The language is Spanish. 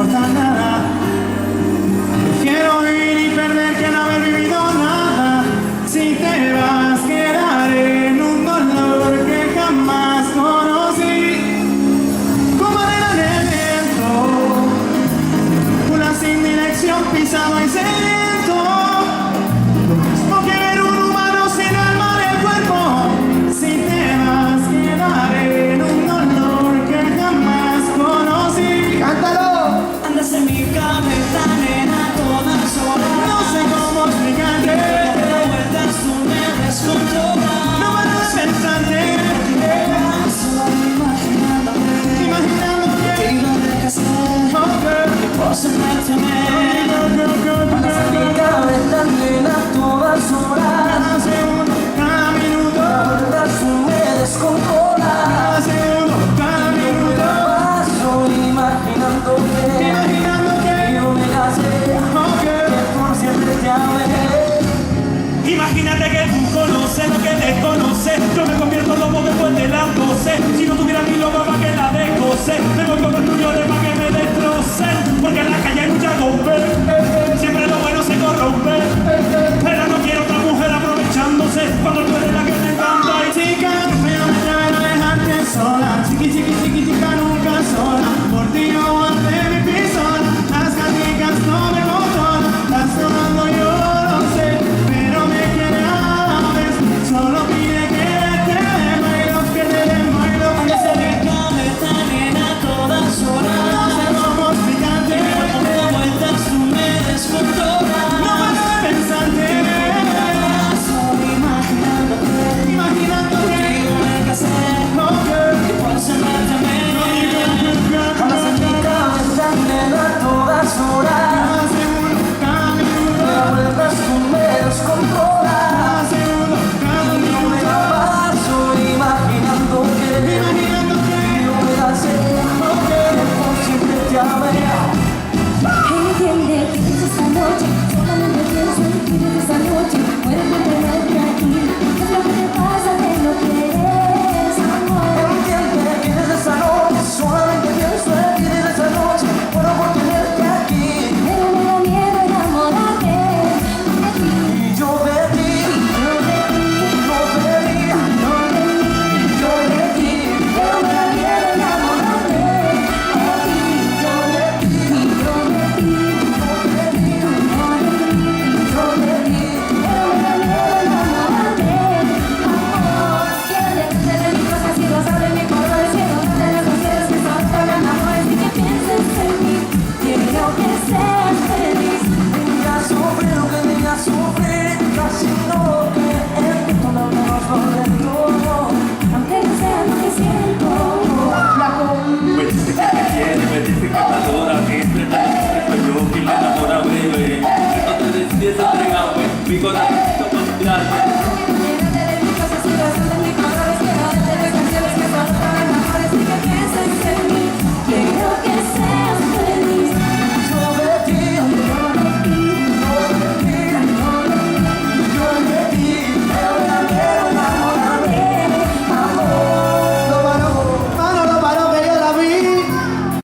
importa nada. Prefiero vivir y perder que no haber vivido nada. Si te vas, quedaré en un dolor que jamás conocí. Como arena en el viento, una sin dirección, pisado y sediento. No quiero ver un humano sin alma en el cuerpo. Si te vas, quedaré en un dolor que jamás conocí. ¡Cántalo! Andas en mi cabeza, nena, todas horas. No sé cómo explicarte. De vueltas tú me descontrolas. No paro de pensarte. Paso imaginándote que iba a hacer por sentirte bien. Andas en mi cabeza, nena, todas horas. Cada segundo, cada minuto. De vueltas tú me descontrolas. Cada segundo, cada minuto. Paso imaginándote Imaginándote. yo me casé, que por siempre te amé. Imagínate que tú conoces lo que desconoces. Yo me convierto en lobo después de las 12. Si no tuviera mi lobo pa' que la descoce, me voy con los tuyores pa' que me destrocen. Porque en la calle hay mucha golpe, siempre lo bueno se corrompe. Pero no quiero otra mujer aprovechándose cuando tú eres la que me encanta. Y Chica, me atrevo a dejarte sola. Chiqui, chiqui, chiqui, chica, nunca sola. Por ti no aguanté mi pistola. Las canicas no me botan. Las tomando yo lo sé, pero me quiere a la vez. Solo pide que te dé bailos, que te den bailos. Andas en mi cabeza, nena, todas No horas. sé cómo explicarte. De vueltas tú me descontrolas. No paro de pensarte. Paso imaginándote Imaginándote. que yo me casé, que por sentirte bien. Andas en mi cabeza, nena, todas horas. Cada segundo, cada minuto. De vueltas tú me descontrolas. Cada segundo, cada Yo me minuto. paso imaginando que Imaginándote. yo me casé, que por siempre te amé. Entiende que es esta noche, solamente pienso en ti desde esta noche. Muero por tenerte aquí. ¿Qué es lo que te pasa? Que no quieres amor. Entiende que desde esa noche solamente pienso en ti desde esa noche. Muero por tenerte aquí. Pero me da miedo enamorarte de ti. Y yo de ti, Yo de ti, yo de ti, no de mí. yo de ti. Pero me da miedo enamorarte de ti. Yo de ti, yo de ti, Yo de ti, no de mí. yo de ti. Pero me da miedo enamorarte, amor. Quiero dejarte de mis cosas y gozar de mis colores. Quiero darte las canciones que son tan amores y que pienses en mí. Quiero que seas feliz. Niña, sufre lo que niña sufre. Casi no que empiezo a darnos de todo. Aunque no sea lo que siento. me dice que te quiere, me dice que te adora, que entre soy yo quien la enamora, bebé. Si no te decides entregarme, mi corazón para mirarte.